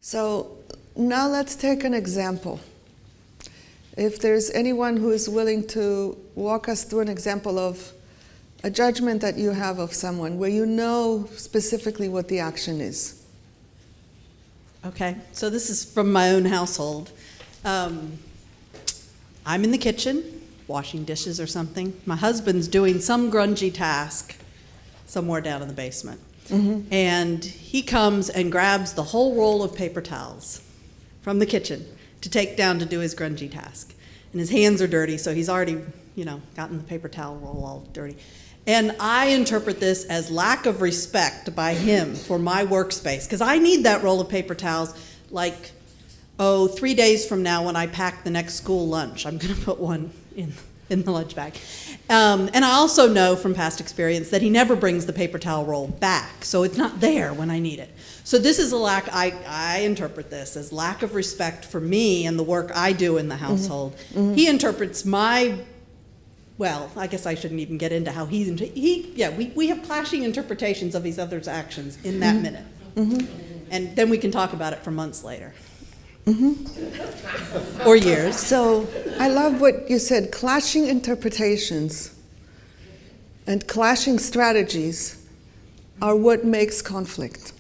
So now let's take an example. If there's anyone who is willing to walk us through an example of a judgment that you have of someone where you know specifically what the action is. Okay, so this is from my own household. I'm in the kitchen, washing dishes or something. My husband's doing some grungy task somewhere down in the basement. Mm-hmm. And he comes and grabs the whole roll of paper towels from the kitchen to take down to do his grungy task. And his hands are dirty, so he's already, gotten the paper towel roll all dirty. And I interpret this as lack of respect by him for my workspace, because I need that roll of paper towels 3 days from now when I pack the next school lunch. I'm going to put one in the lunch bag. And I also know from past experience that he never brings the paper towel roll back, so it's not there when I need it. So this is a lack, I interpret this as lack of respect for me and the work I do in the household. Mm-hmm. He interprets I guess I shouldn't even get into how we have clashing interpretations of each other's actions in that minute. Mm-hmm. And then we can talk about it for months later. Mm-hmm. Or years. So I love what you said, clashing interpretations and clashing strategies are what makes conflict.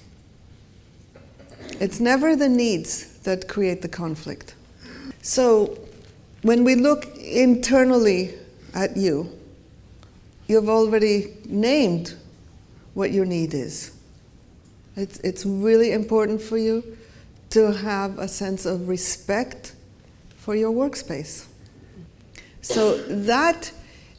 It's never the needs that create the conflict. So when we look internally at you, you've already named what your need is. It's really important for you to have a sense of respect for your workspace. So that,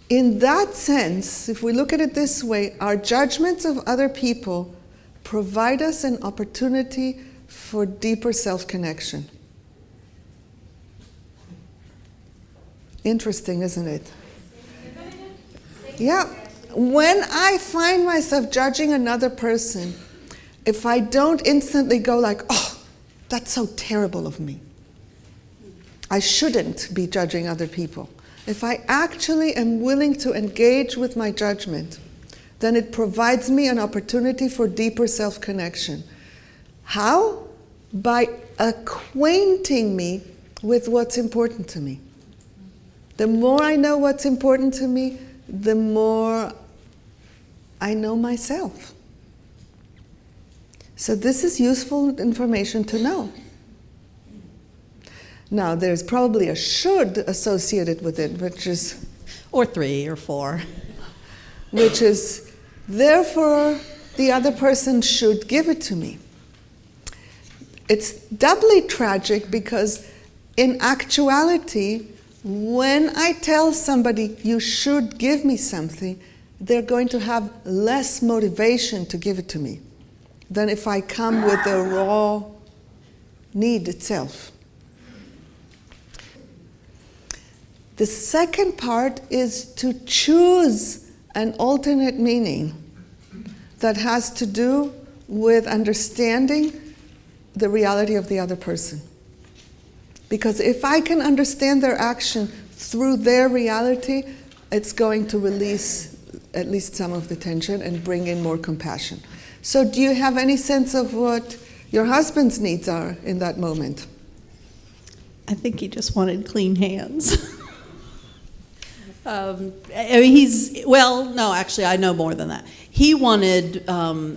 in that sense, if we look at it this way, our judgments of other people provide us an opportunity for deeper self-connection. Interesting, isn't it? Yeah. When I find myself judging another person, if I don't instantly go like, oh, that's so terrible of me, I shouldn't be judging other people. If I actually am willing to engage with my judgment, then it provides me an opportunity for deeper self-connection. How? By acquainting me with what's important to me. The more I know what's important to me, the more I know myself. So this is useful information to know. Now, there's probably a should associated with it, which is... Or 3 or 4. Which is, therefore, the other person should give it to me. It's doubly tragic because, in actuality, when I tell somebody, you should give me something, they're going to have less motivation to give it to me than if I come with the raw need itself. The second part is to choose an alternate meaning that has to do with understanding the reality of the other person. Because if I can understand their action through their reality, it's going to release at least some of the tension and bring in more compassion. So do you have any sense of what your husband's needs are in that moment? I think he just wanted clean hands. No, actually, I know more than that. He wanted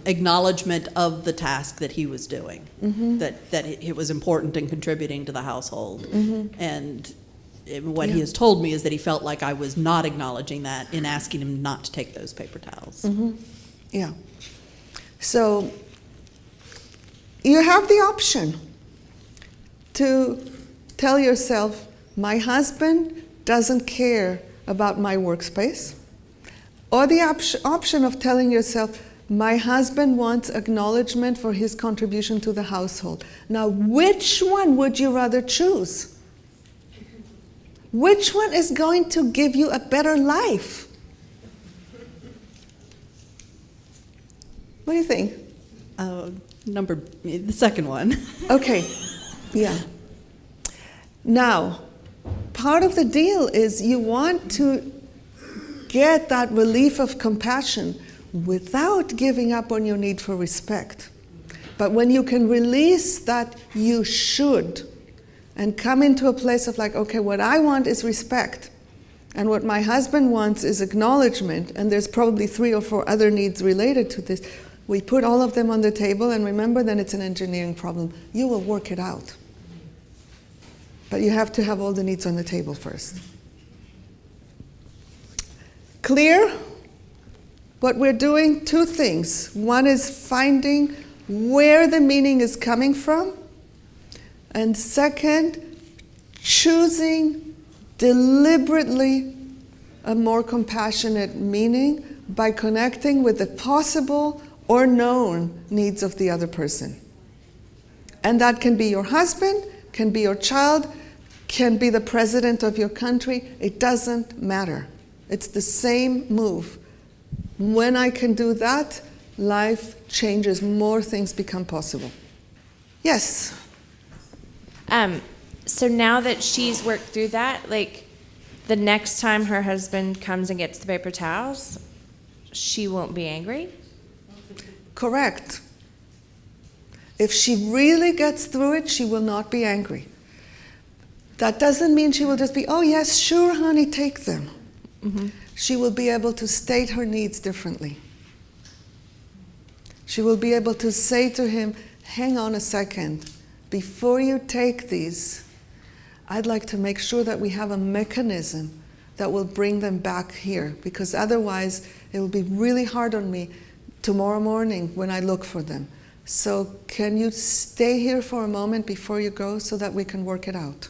acknowledgement of the task that he was doing, mm-hmm. that it was important and contributing to the household. Mm-hmm. And what he has told me is that he felt like I was not acknowledging that in asking him not to take those paper towels. Mm-hmm. Yeah. So you have the option to tell yourself, my husband doesn't care about my workspace, or the option of telling yourself, my husband wants acknowledgement for his contribution to the household. Now, which one would you rather choose? Which one is going to give you a better life? What do you think? The second one. Okay, yeah. Now, part of the deal is you want to get that relief of compassion without giving up on your need for respect. But when you can release that you should and come into a place of like, okay, what I want is respect. And what my husband wants is acknowledgement. And there's probably 3 or 4 other needs related to this. We put all of them on the table, and remember, then it's an engineering problem. You will work it out. But you have to have all the needs on the table first. Clear? What we're doing, 2 things. One is finding where the meaning is coming from. And second, choosing deliberately a more compassionate meaning by connecting with the possible or known needs of the other person. And that can be your husband, can be your child, can be the president of your country. It doesn't matter. It's the same move. When I can do that, life changes, more things become possible. Yes? So now that she's worked through that, like the next time her husband comes and gets the paper towels, she won't be angry? Correct. If she really gets through it, she will not be angry. That doesn't mean she will just be, oh yes, sure honey, take them. Mm-hmm. She will be able to state her needs differently. She will be able to say to him, hang on a second, before you take these, I'd like to make sure that we have a mechanism that will bring them back here, because otherwise it will be really hard on me tomorrow morning when I look for them. So can you stay here for a moment before you go so that we can work it out?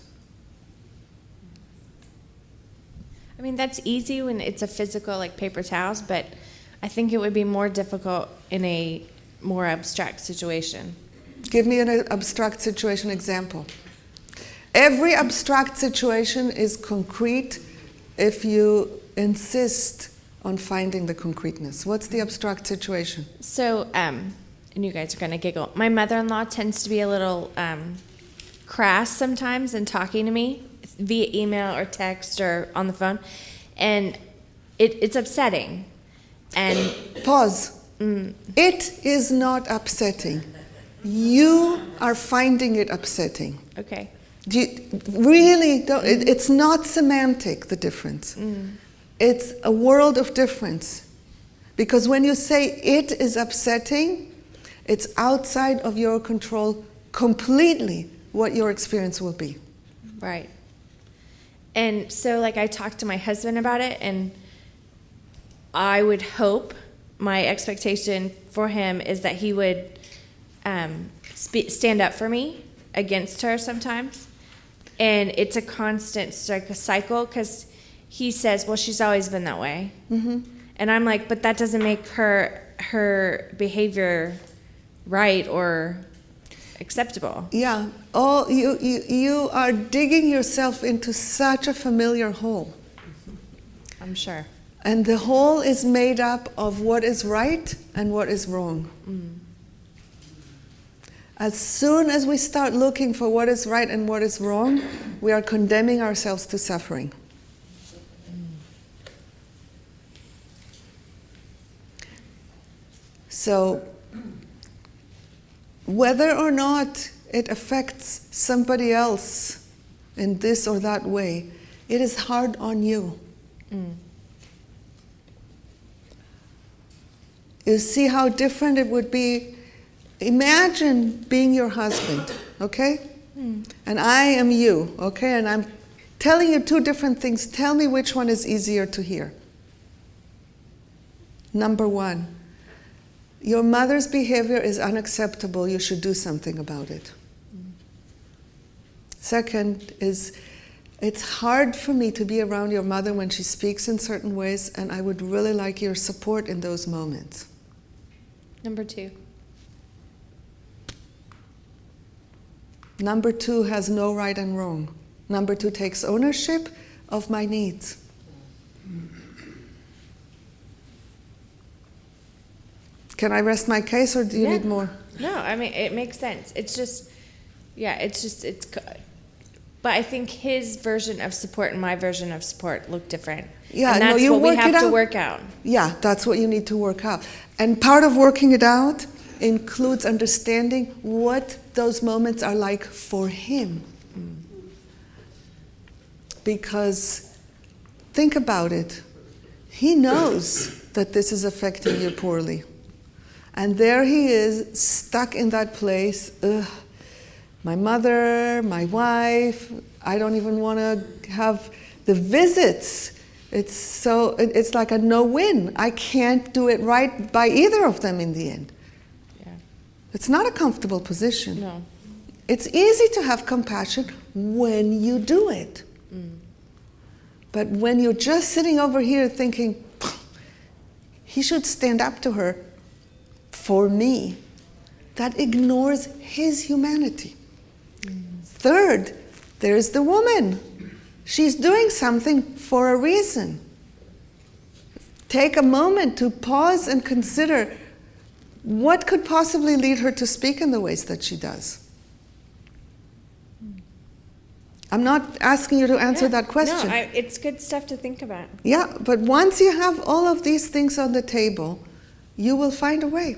I mean, that's easy when it's a physical, like paper towels, but I think it would be more difficult in a more abstract situation. Give me an abstract situation example. Every abstract situation is concrete if you insist on finding the concreteness. What's the abstract situation? So, and you guys are going to giggle. My mother-in-law tends to be a little crass sometimes in talking to me via email or text or on the phone, and it's upsetting. And pause. It is not upsetting. You are finding it upsetting. Okay. It's not semantic, the difference. It's a world of difference. Because when you say it is upsetting, it's outside of your control completely what your experience will be. Right. And so, like, I talked to my husband about it, and I would hope, my expectation for him is that he would stand up for me against her sometimes. And it's a constant cycle, because he says, well, she's always been that way. Mm-hmm. And I'm like, but that doesn't make her behavior right or acceptable. Yeah. Oh, you are digging yourself into such a familiar hole. I'm sure. And the hole is made up of what is right and what is wrong. As soon as we start looking for what is right and what is wrong, we are condemning ourselves to suffering. So, whether or not it affects somebody else in this or that way, it is hard on you. You see how different it would be. Imagine being your husband, okay? And I am you, okay? And I'm telling you 2 different things. Tell me which one is easier to hear. Number 1, your mother's behavior is unacceptable. You should do something about it. Second is, it's hard for me to be around your mother when she speaks in certain ways, and I would really like your support in those moments. Number 2. Number 2 has no right and wrong. Number 2 takes ownership of my needs. Can I rest my case, or do you need more? No, I mean, it makes sense. It's just, but I think his version of support and my version of support look different. Yeah, and that's you what we work have it to out. work out. Yeah, that's what you need to work out. And part of working it out includes understanding what those moments are like for him. Because think about it. He knows that this is affecting you poorly. And there he is, stuck in that place. Ugh, my mother, my wife, I don't even want to have the visits. It's like a no-win. I can't do it right by either of them in the end. Yeah. It's not a comfortable position. No. It's easy to have compassion when you do it. But when you're just sitting over here thinking, he should stand up to her for me, that ignores his humanity. Third, there's the woman. She's doing something for a reason. Take a moment to pause and consider what could possibly lead her to speak in the ways that she does. I'm not asking you to answer that question. No, it's good stuff to think about. Yeah, but once you have all of these things on the table, you will find a way.